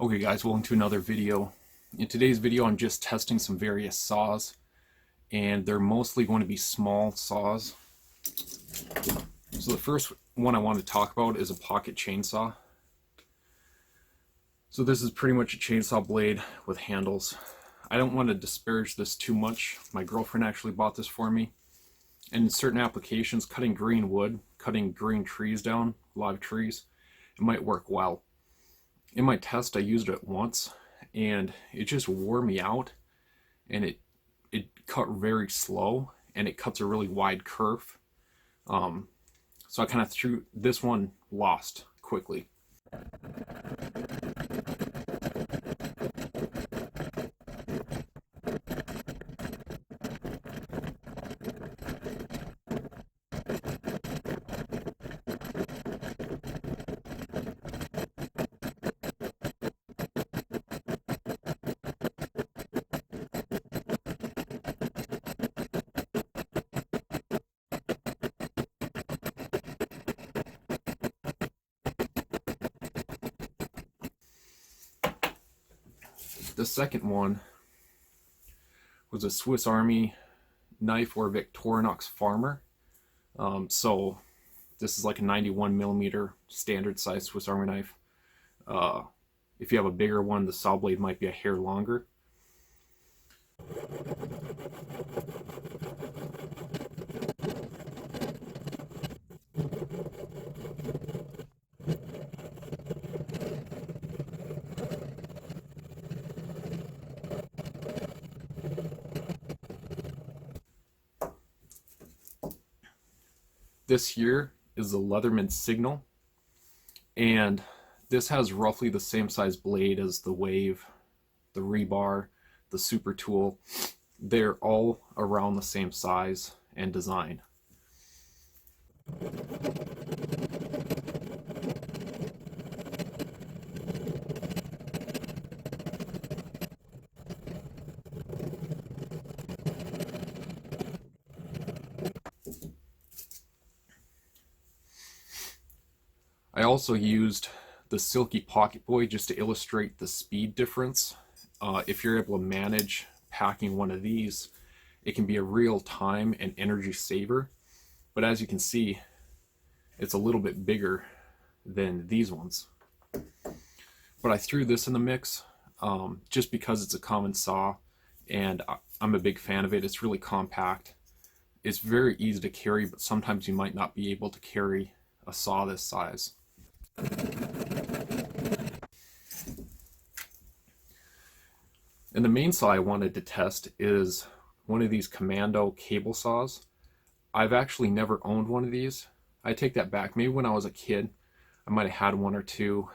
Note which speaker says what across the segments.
Speaker 1: Okay guys, welcome to another video. In today's video I'm just testing some various saws, and they're mostly going to be small saws. So the first one I want to talk about is a pocket chainsaw. So this is pretty much a chainsaw blade with handles. I don't want to disparage this too much. My girlfriend actually bought this for me. And in certain applications, cutting green wood, cutting green trees down, live trees, it might work well. In my test I used it once and it just wore me out, and it cut very slow and it cuts a really wide curve. So I kind of threw this one, lost quickly. The second one was a Swiss Army knife or Victorinox Farmer. So this is like a 91mm standard size Swiss Army knife. If you have a bigger one, the saw blade might be a hair longer. This here is the Leatherman Signal, and this has roughly the same size blade as the Wave, the Rebar, the Super Tool. They're all around the same size and design. I also used the Silky Pocket Boy just to illustrate the speed difference. If you're able to manage packing one of these, it can be a real time and energy saver. But as you can see, it's a little bit bigger than these ones. But I threw this in the mix just because it's a common saw, and I'm a big fan of it. It's really compact. It's very easy to carry, but sometimes you might not be able to carry a saw this size. And the main saw I wanted to test is one of these Commando cable saws. I've actually never owned one of these. I take that back. Maybe when I was a kid, I might have had one or two.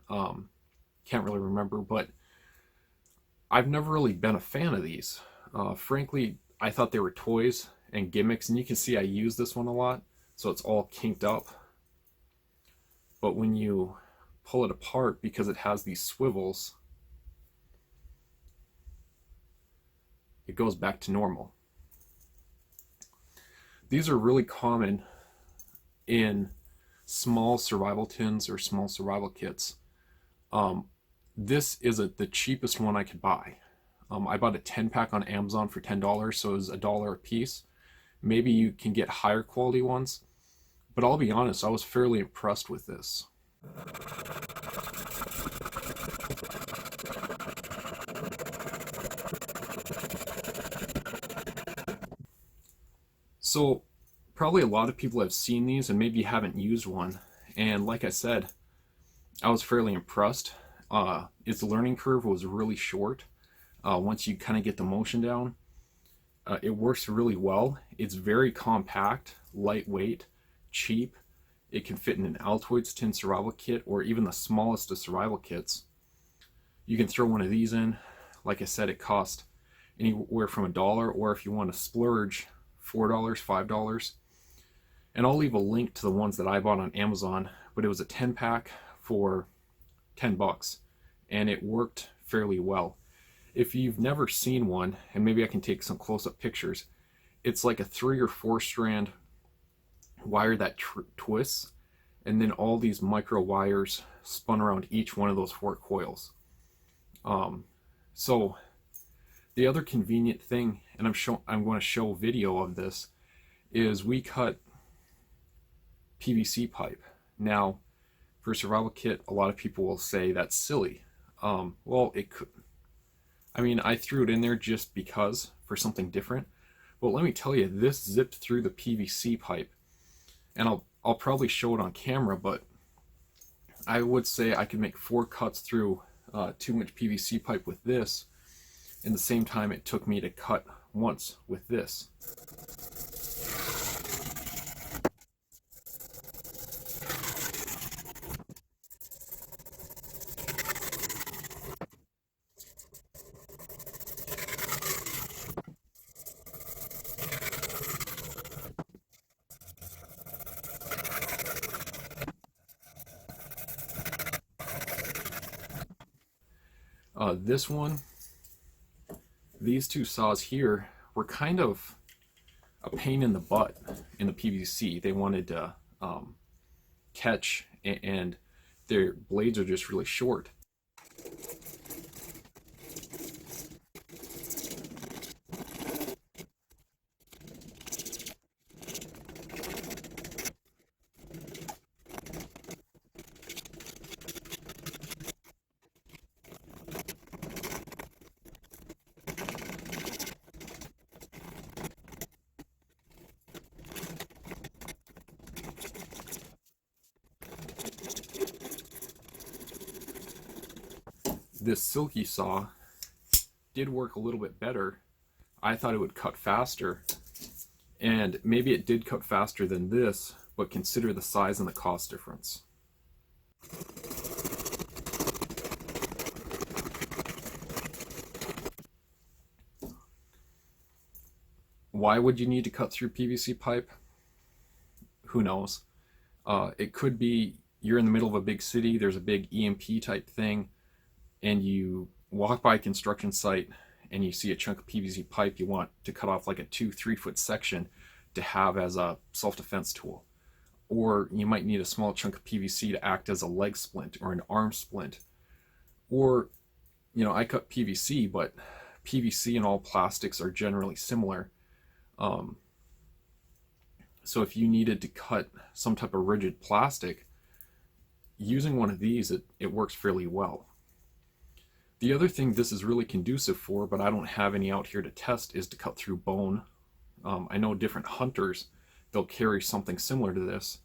Speaker 1: Can't really remember, but I've never really been a fan of these. Frankly, I thought they were toys and gimmicks, and you can see I use this one a lot, so it's all kinked up. But when you pull it apart, because it has these swivels, it goes back to normal. These are really common in small survival tins or small survival kits. This is the cheapest one I could buy. I bought a 10-pack on Amazon for $10, so it was $1 a piece. Maybe you can get higher quality ones, but I'll be honest, I was fairly impressed with this. So probably a lot of people have seen these and maybe haven't used one, and like I said, I was fairly impressed. Its learning curve was really short. Once you kind of get the motion down, it works really well. It's very compact, lightweight, cheap. It can fit in an Altoids tin survival kit or even the smallest of survival kits. You can throw one of these in. Like I said, it cost anywhere from $1, or if you want to splurge, $4, $5. And I'll leave a link to the ones that I bought on Amazon, but it was a 10-pack for $10, and it worked fairly well. If you've never seen one, and maybe I can take some close-up pictures, it's like a 3 or 4 strand wire that twists, and then all these micro wires spun around each one of those 4 coils. So the other convenient thing, and I'm going to show video of this, is we cut PVC pipe. Now, for a survival kit, a lot of people will say that's silly. Well, it could. I mean, I threw it in there just because, for something different. But let me tell you, this zipped through the PVC pipe. And I'll probably show it on camera, but I would say I could make 4 cuts through 2-inch PVC pipe with this in the same time it took me to cut once with this. This one, these 2 saws here were kind of a pain in the butt in the PVC. They wanted to catch, and their blades are just really short. This Silky saw did work a little bit better. I thought it would cut faster, and maybe it did cut faster than this, but consider the size and the cost difference. Why would you need to cut through PVC pipe? Who knows? It could be you're in the middle of a big city, there's a big EMP type thing, and you walk by a construction site and you see a chunk of PVC pipe you want to cut off like a 2-3 foot section to have as a self-defense tool. Or you might need a small chunk of PVC to act as a leg splint or an arm splint. Or, you know, I cut PVC, but PVC and all plastics are generally similar. So if you needed to cut some type of rigid plastic, using one of these, it works fairly well. The other thing this is really conducive for, but I don't have any out here to test, is to cut through bone. I know different hunters, they'll carry something similar to this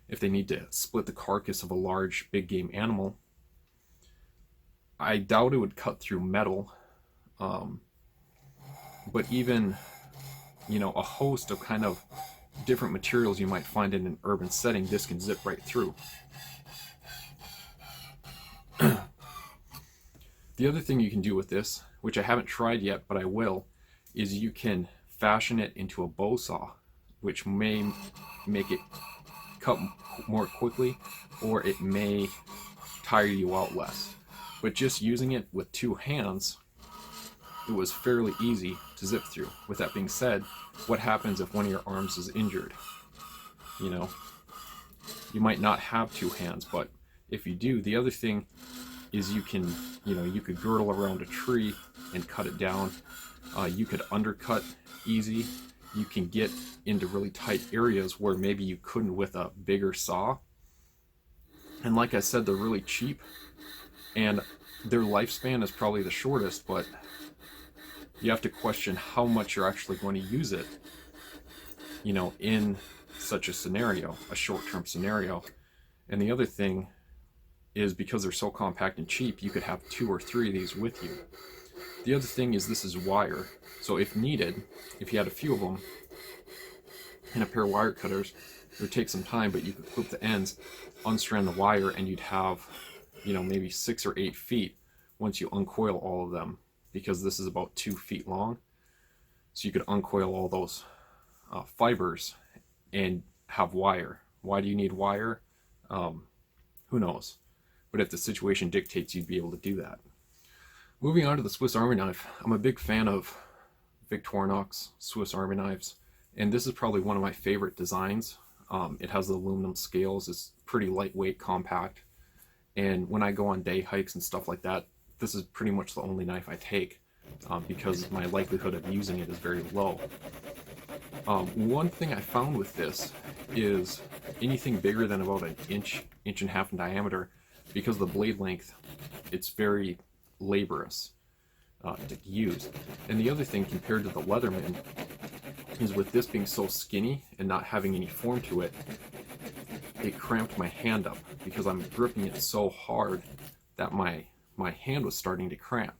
Speaker 1: if they need to split the carcass of a large big game animal. I doubt it would cut through metal, but even, you know, a host of kind of different materials you might find in an urban setting, this can zip right through. The other thing you can do with this, which I haven't tried yet, but I will, is you can fashion it into a bow saw, which may make it cut more quickly, or it may tire you out less. But just using it with 2 hands, it was fairly easy to zip through. With that being said, what happens if one of your arms is injured? You know, you might not have 2 hands, but if you do, the other thing is you can, you know, you could girdle around a tree and cut it down. You could undercut easy. You can get into really tight areas where maybe you couldn't with a bigger saw. And like I said, they're really cheap, and their lifespan is probably the shortest, but you have to question how much you're actually going to use it, you know, in such a scenario, a short-term scenario. And the other thing is, because they're so compact and cheap, you could have 2 or 3 of these with you. The other thing is, this is wire, so if needed, if you had a few of them and a pair of wire cutters, it would take some time, but you could clip the ends, unstrand the wire, and you'd have, you know, maybe 6 or 8 feet once you uncoil all of them, because this is about 2 feet long. So you could uncoil all those fibers and have wire. Why do you need wire? Who knows? But if the situation dictates, you'd be able to do that. Moving on to the Swiss Army knife. I'm a big fan of Victorinox Swiss Army knives, and this is probably one of my favorite designs. It has the aluminum scales. It's pretty lightweight, compact, and when I go on day hikes and stuff like that, this is pretty much the only knife I take because my likelihood of using it is very low. One thing I found with this is anything bigger than about an inch and a half in diameter, because of the blade length, it's very laborious to use. And the other thing compared to the Leatherman is with this being so skinny and not having any form to it, it cramped my hand up because I'm gripping it so hard that my hand was starting to cramp.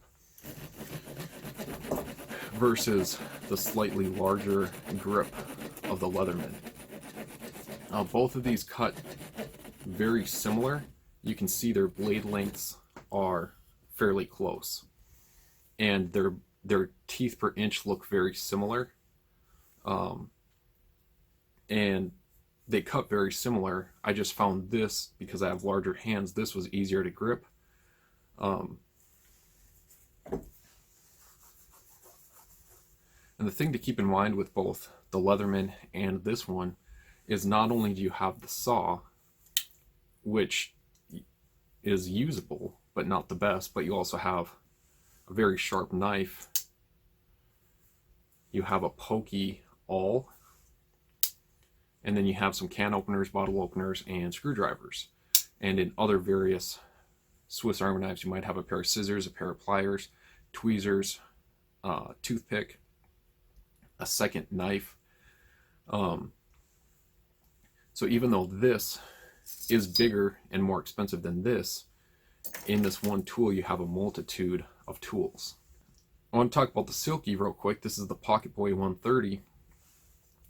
Speaker 1: Versus the slightly larger grip of the Leatherman. Both of these cut very similar. You can see their blade lengths are fairly close, and their teeth per inch look very similar, and they cut very similar. I just found this, because I have larger hands, this was easier to grip. And the thing to keep in mind with both the Leatherman and this one is not only do you have the saw, which is usable but not the best, but you also have a very sharp knife. You have a pokey awl, and then you have some can openers, bottle openers, and screwdrivers. And in other various Swiss Army knives, you might have a pair of scissors, a pair of pliers, tweezers, toothpick, a second knife. So even though this is bigger and more expensive than this, in this one tool you have a multitude of tools. I want to talk about the Silky real quick. This is the Pocket Boy 130,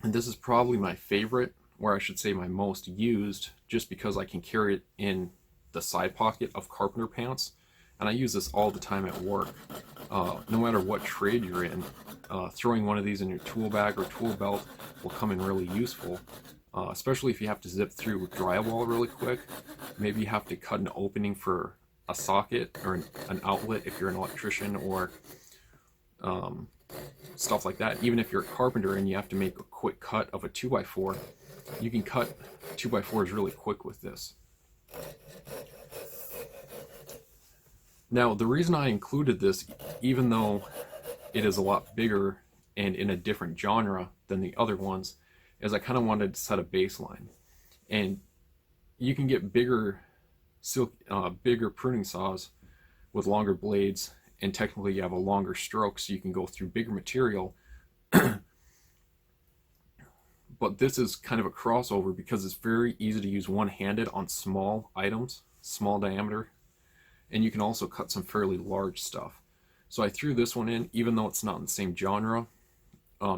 Speaker 1: and this is probably my favorite, or I should say my most used, just because I can carry it in the side pocket of carpenter pants, and I use this all the time at work. No matter what trade you're in, throwing one of these in your tool bag or tool belt will come in really useful, especially if you have to zip through drywall really quick. Maybe you have to cut an opening for a socket or an outlet if you're an electrician, or stuff like that. Even if you're a carpenter and you have to make a quick cut of a 2x4, you can cut 2x4s really quick with this. Now, the reason I included this, even though it is a lot bigger and in a different genre than the other ones, is I kind of wanted to set a baseline. And you can get bigger pruning saws with longer blades, and technically you have a longer stroke, so you can go through bigger material. But this is kind of a crossover because it's very easy to use one-handed on small items, small diameter, and you can also cut some fairly large stuff. So I threw this one in, even though it's not in the same genre.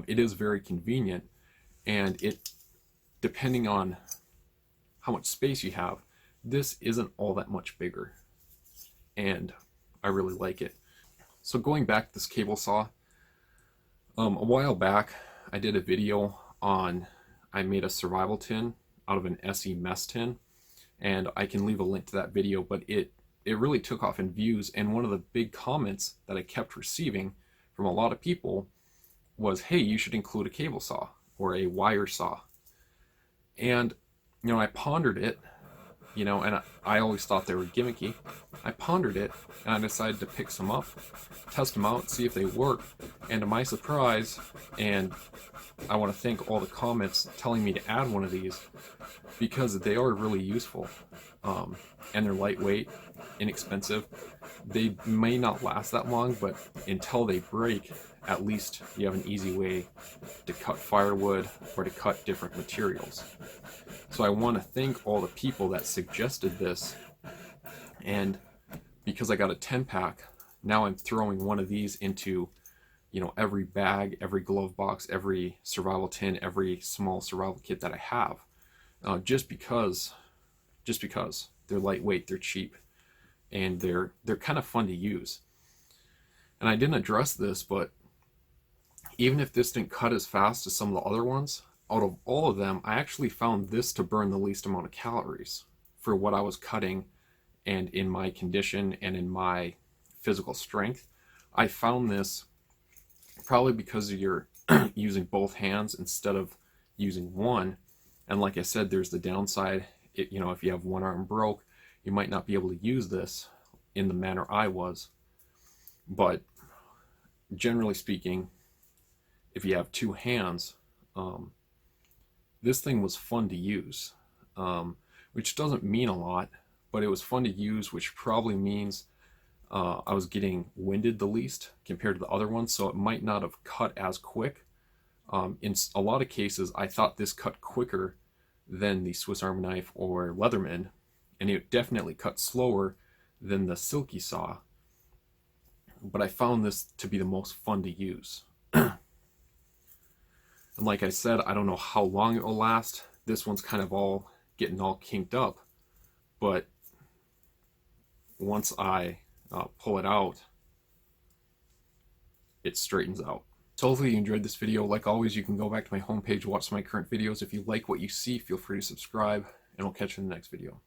Speaker 1: It is very convenient, and it, depending on how much space you have, this isn't all that much bigger, and I really like it. So going back to this cable saw, a while back I did a video on, I made a survival tin out of an SE mess tin, and I can leave a link to that video, but it really took off in views, and one of the big comments that I kept receiving from a lot of people was, hey, you should include a cable saw or a wire saw. And I pondered it, and I always thought they were gimmicky. I pondered it, and I decided to pick some up, test them out, see if they work. And to my surprise, and I want to thank all the comments telling me to add one of these, because they are really useful, and they're lightweight, inexpensive. They may not last that long, but until they break, at least you have an easy way to cut firewood or to cut different materials. So I want to thank all the people that suggested this, and because I got a 10-pack, now I'm throwing one of these into every bag, every glove box, every survival tin, every small survival kit that I have, just because they're lightweight, they're cheap, and they're kind of fun to use. And I didn't address this, but even if this didn't cut as fast as some of the other ones, out of all of them, I actually found this to burn the least amount of calories for what I was cutting, and in my condition and in my physical strength. I found this probably because you're using both hands instead of using one. And like I said, there's the downside. If you have one arm broke, you might not be able to use this in the manner I was. But generally speaking, if you have two hands, this thing was fun to use, which doesn't mean a lot, but it was fun to use, which probably means I was getting winded the least compared to the other ones, so it might not have cut as quick. In a lot of cases, I thought this cut quicker than the Swiss Army knife or Leatherman, and it definitely cut slower than the Silky saw. But I found this to be the most fun to use. And like I said, I don't know how long it will last. This one's kind of all getting all kinked up, but once I pull it out, it straightens out. So hopefully you enjoyed this video. Like always, you can go back to my homepage, watch some of my current videos. If you like what you see, feel free to subscribe, and I'll catch you in the next video.